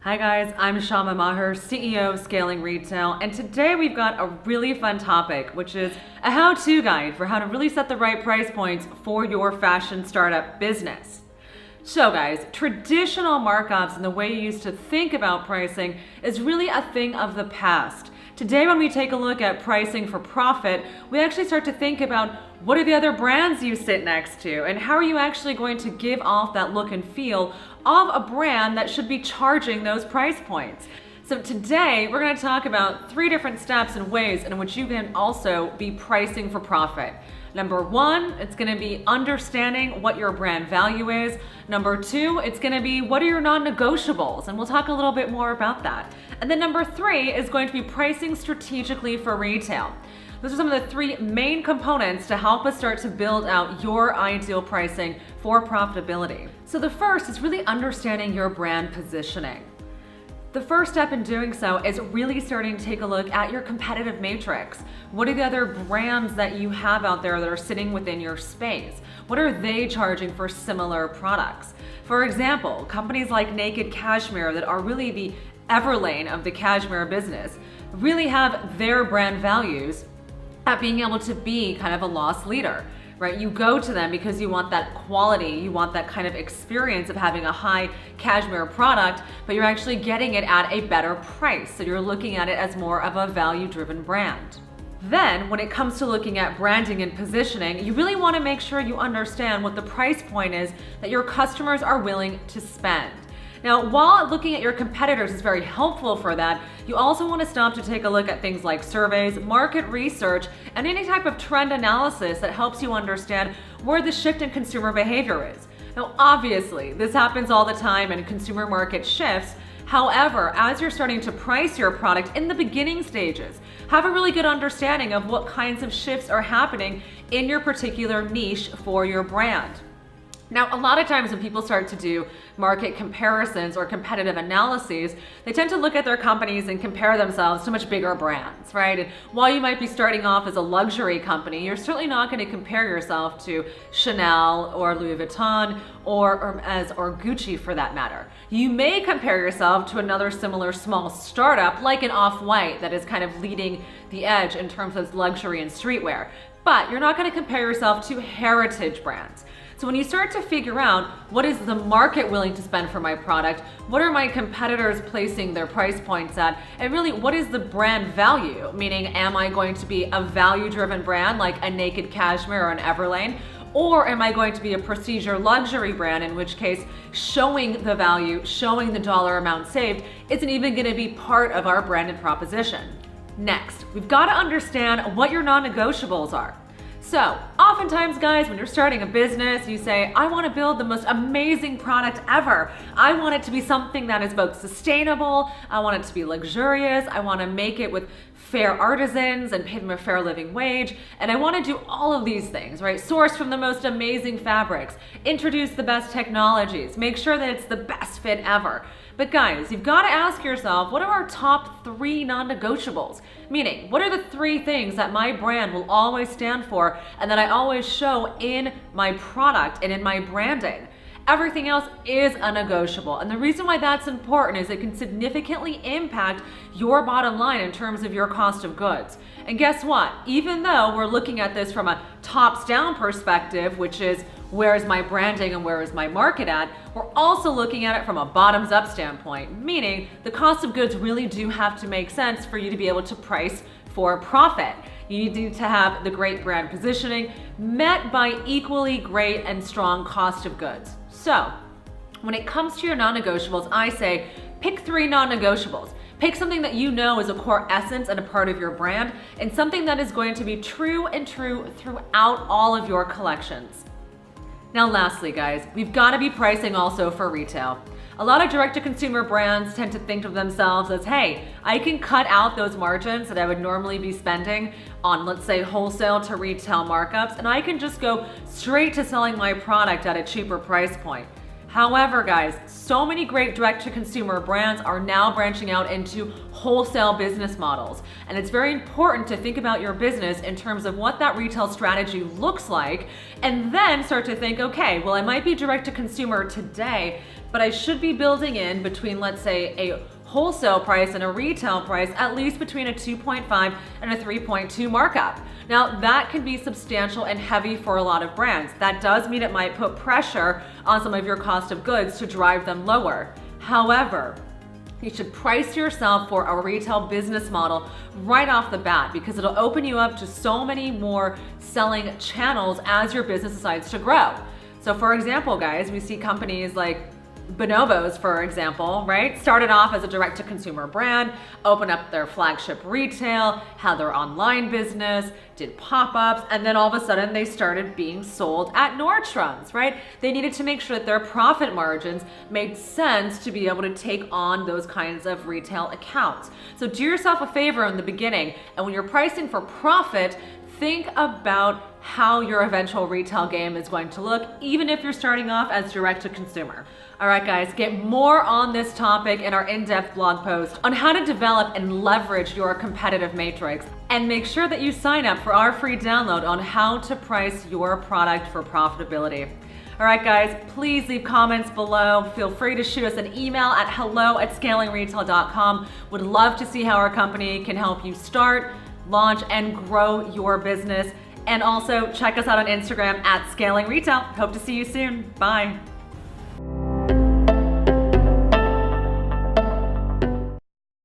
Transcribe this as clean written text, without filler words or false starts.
Hi guys, I'm Syama Meagher, CEO of Scaling Retail, and today we've got a really fun topic, which is a how-to guide for how to really set the right price points for your fashion startup business. So guys, traditional markups and the way you used to think about pricing is really a thing of the past. Today when we take a look at pricing for profit, we actually start to think about what are the other brands you sit next to and how are you actually going to give off that look and feel of a brand that should be charging those price points. So today we're going to talk about 3 different steps and ways in which you can also be pricing for profit. Number 1, it's going to be understanding what your brand value is. Number 2, it's going to be what are your non-negotiables, and we'll talk a little bit more about that. And then number 3 is going to be pricing strategically for retail. Those are some of the 3 main components to help us start to build out your ideal pricing for profitability. So the first is really understanding your brand positioning. The first step in doing so is really starting to take a look at your competitive matrix. What are the other brands that you have out there that are sitting within your space? What are they charging for similar products? For example, companies like Naked Cashmere that are really the Everlane of the cashmere business really have their brand values at being able to be kind of a loss leader. Right? You go to them because you want that quality, you want that kind of experience of having a high cashmere product, but you're actually getting it at a better price. So you're looking at it as more of a value-driven brand. Then, when it comes to looking at branding and positioning, you really want to make sure you understand what the price point is that your customers are willing to spend. Now, while looking at your competitors is very helpful for that, you also want to stop to take a look at things like surveys, market research, and any type of trend analysis that helps you understand where the shift in consumer behavior is. Now, obviously, this happens all the time and consumer market shifts. However, as you're starting to price your product in the beginning stages, have a really good understanding of what kinds of shifts are happening in your particular niche for your brand. Now, a lot of times when people start to do market comparisons or competitive analyses, they tend to look at their companies and compare themselves to much bigger brands, right? And while you might be starting off as a luxury company, you're certainly not going to compare yourself to Chanel or Louis Vuitton or Gucci for that matter. You may compare yourself to another similar small startup like an Off-White that is kind of leading the edge in terms of luxury and streetwear, but you're not going to compare yourself to heritage brands. So when you start to figure out what is the market willing to spend for my product, what are my competitors placing their price points at, and really what is the brand value? Meaning, am I going to be a value-driven brand like a Naked Cashmere or an Everlane? Or am I going to be a prestige or luxury brand, in which case showing the value, showing the dollar amount saved isn't even going to be part of our branded proposition? Next, we've got to understand what your non-negotiables are. So, oftentimes guys, when you're starting a business, you say, I want to build the most amazing product ever. I want it to be something that is both sustainable, I want it to be luxurious, I want to make it with fair artisans and pay them a fair living wage, and I want to do all of these things, right? Source from the most amazing fabrics, introduce the best technologies, make sure that it's the best fit ever. But guys, you've got to ask yourself, what are our top 3 non-negotiables? Meaning, what are the 3 things that my brand will always stand for and that I always show in my product and in my branding? Everything else is a negotiable. And the reason why that's important is it can significantly impact your bottom line in terms of your cost of goods. And guess what? Even though we're looking at this from a tops-down perspective, which is where is my branding and where is my market at, we're also looking at it from a bottoms-up standpoint, meaning the cost of goods really do have to make sense for you to be able to price for profit. You need to have the great brand positioning met by equally great and strong cost of goods. So, when it comes to your non-negotiables, I say pick 3 non-negotiables. Pick something that you know is a core essence and a part of your brand, and something that is going to be true throughout all of your collections. Now lastly guys, we've got to be pricing also for retail. A lot of direct-to-consumer brands tend to think of themselves as, hey, I can cut out those margins that I would normally be spending on, let's say, wholesale to retail markups, and I can just go straight to selling my product at a cheaper price point. However, guys, so many great direct-to-consumer brands are now branching out into wholesale business models. And it's very important to think about your business in terms of what that retail strategy looks like, and then start to think, okay, well, I might be direct-to-consumer today, but I should be building in between, let's say, a wholesale price and a retail price, at least between a 2.5 and a 3.2 markup. Now, that can be substantial and heavy for a lot of brands. That does mean it might put pressure on some of your cost of goods to drive them lower. However, you should price yourself for a retail business model right off the bat, because it'll open you up to so many more selling channels as your business decides to grow. So for example, guys, we see companies like Bonobos, for example, right? Started off as a direct-to-consumer brand, opened up their flagship retail, had their online business, did pop-ups, and then all of a sudden they started being sold at Nordstrom's, right? They needed to make sure that their profit margins made sense to be able to take on those kinds of retail accounts. So do yourself a favor in the beginning, and when you're pricing for profit, think about how your eventual retail game is going to look, even if you're starting off as direct-to-consumer. All right, guys, get more on this topic in our in-depth blog post on how to develop and leverage your competitive matrix. And make sure that you sign up for our free download on how to price your product for profitability. All right, guys, please leave comments below. Feel free to shoot us an email at hello@scalingretail.com. Would love to see how our company can help you start, launch, and grow your business. And also check us out on Instagram at Scaling Retail. Hope to see you soon. Bye.